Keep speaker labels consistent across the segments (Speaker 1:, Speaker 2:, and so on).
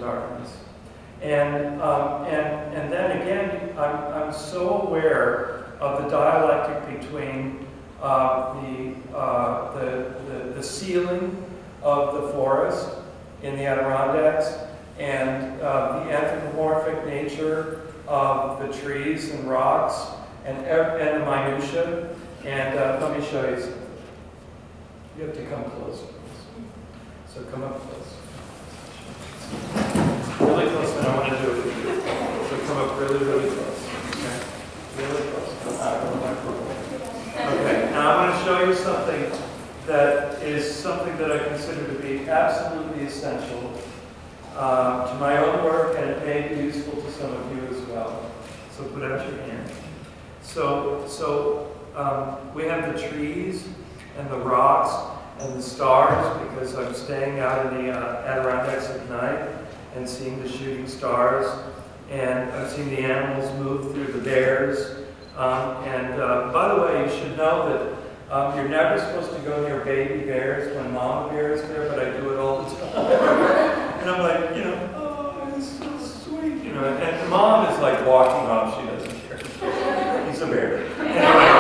Speaker 1: darkness. And then again, I'm so aware of the dialectic between the ceiling of the forest in the Adirondacks and the anthropomorphic nature of the trees and rocks and the minutia. And let me show you something. You have to come closer. So come up close. Really close, and I want to do it with you. So come up really, really close. Okay? Really close. Okay, now I want to show you something that is something that I consider to be absolutely essential to my own work, and it may be useful to some of you as well. So put out your hand. So we have the trees and the rocks and the stars, because I'm staying out in the Adirondacks at night and seeing the shooting stars, and I've seen the animals move through the bears. By the way, you should know that you're never supposed to go near baby bears when mama bear is there, but I do it all the time. And I'm like, oh, it's so sweet, and mom is like walking off, she doesn't care. He's a bear. Anyway,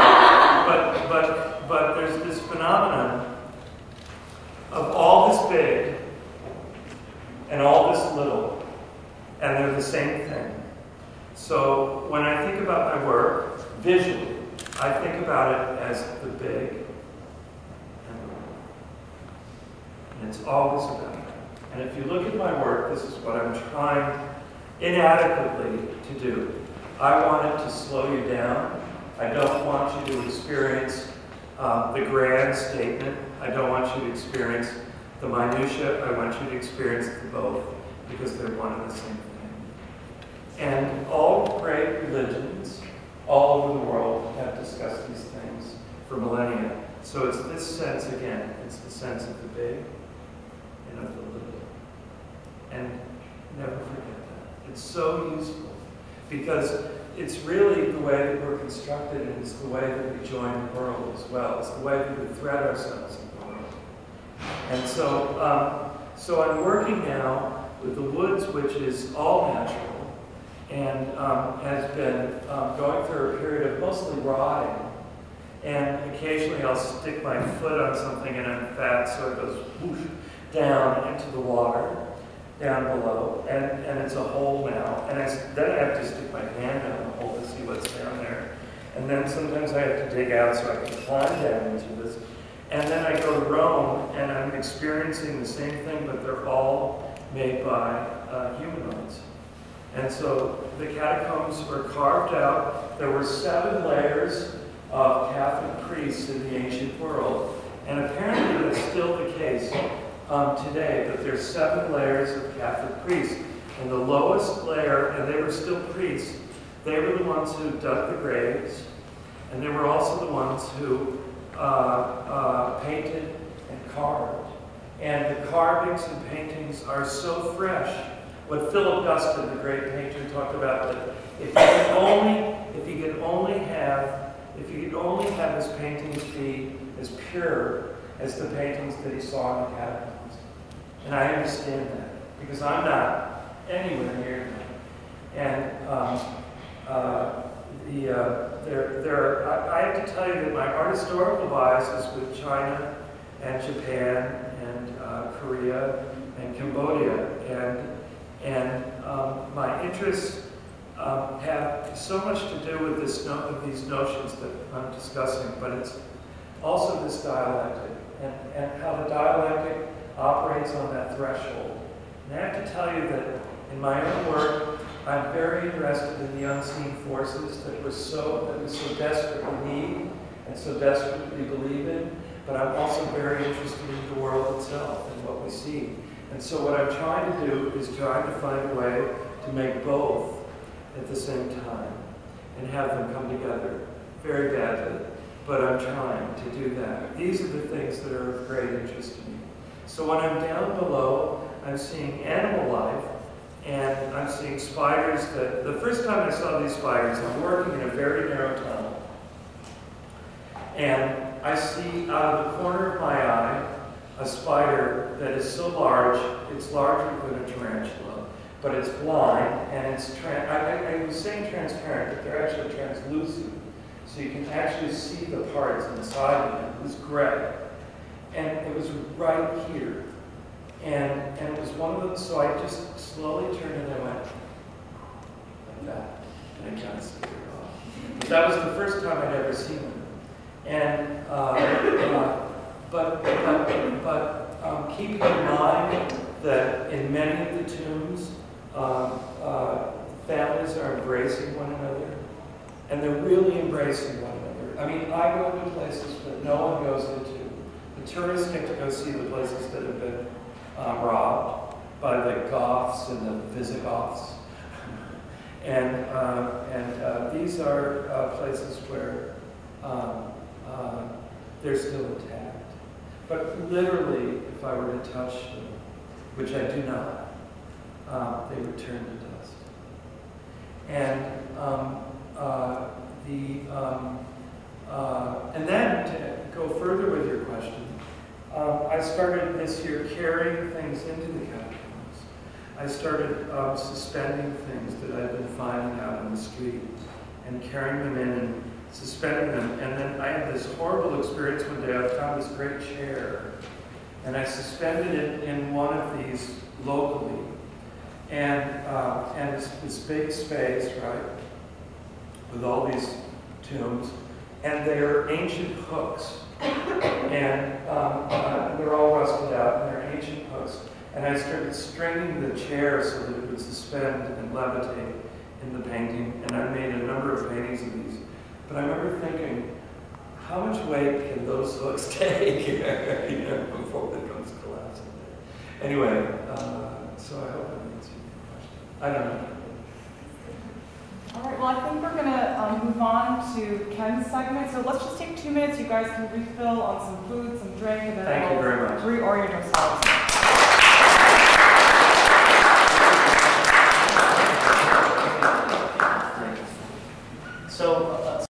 Speaker 1: but there's this phenomenon of all this big and all this little, and they're the same thing. So when I think about my work, visually, I think about it as the big and the little. And it's always about that. And if you look at my work, this is what I'm trying inadequately to do. I want it to slow you down. I don't want you to experience the grand statement. I don't want you to experience the minutia. I want you to experience the both, because they're one and the same thing. And all great religions all over the world have discussed these things for millennia. So it's this sense again. It's the sense of the big and of the little. And never forget that. It's so useful, because it's really the way that we're constructed, and it's the way that we join the world as well. It's the way that we thread ourselves in the world. And so I'm working now with the woods, which is all natural, and has been going through a period of mostly rotting. And occasionally I'll stick my foot on something and I'm fat, so it goes whoosh down into the water, down below, and it's a hole now. And then I have to stick my hand down the hole to see what's down there. And then sometimes I have to dig out so I can climb down into this. And then I go to Rome, and I'm experiencing the same thing, but they're all made by humanoids. And so the catacombs were carved out. There were 7 layers of Catholic priests in the ancient world. And apparently that's still the case today, but there's 7 layers of Catholic priests. And the lowest layer, and they were still priests, they were the ones who dug the graves, and they were also the ones who painted and carved. And the carvings and paintings are so fresh. What Philip Guston, the great painter, talked about, that if you could only have his paintings be as pure as the paintings that he saw in the catacombs. And I understand that, because I'm not anywhere near that. And I have to tell you that my art historical bias is with China and Japan and Korea and Cambodia, and my interests have so much to do with these notions that I'm discussing, but it's also this dialectic and how the dialectic operates on that threshold. And I have to tell you that in my own work, I'm very interested in the unseen forces that we so desperately need and so desperately believe in, but I'm also very interested in the world itself and what we see. And so what I'm trying to do is trying to find a way to make both at the same time and have them come together very badly, but I'm trying to do that. These are the things that are of great interest to me. So when I'm down below, I'm seeing animal life, and I'm seeing spiders that, the first time I saw these spiders, I'm working in a very narrow tunnel. And I see out of the corner of my eye a spider that is so large, it's larger than a tarantula. but it's blind, and it's I was saying transparent, but they're actually translucent. So you can actually see the parts inside of it. It was gray. And it was right here. And it was one of them, so I just slowly turned and I went like that. And I kind of scared it off. But that was the first time I'd ever seen them. And keeping in mind that in many of the tombs, families are embracing one another, and they're really embracing one another. I mean, I go into places that no one goes into. The tourists get to go see the places that have been robbed by the Goths and the Visigoths. And these are places where they're still intact. But literally, if I were to touch them, which I do not, they would turn to dust. And and then to go further with your question, I started this year carrying things into the catacombs. I started suspending things that I'd been finding out in the street and carrying them in and suspending them. And then I had this horrible experience one day. I found this great chair, and I suspended it in one of these locally. And it's this big space, right, with all these tombs, and they're ancient hooks, and they're all rusted out, and they're ancient hooks. And I started stringing the chair so that it would suspend and levitate in the painting, and I made a number of paintings of these. But I remember thinking, how much weight can those hooks take before it comes collapsing? Anyway, so I hope that answers your question. I don't know.
Speaker 2: All right, well, I think we're going to move on to Ken's segment. So let's just take 2 minutes. You guys can refill on some food, some drink, and then
Speaker 1: Thank you very much.
Speaker 2: Reorient ourselves.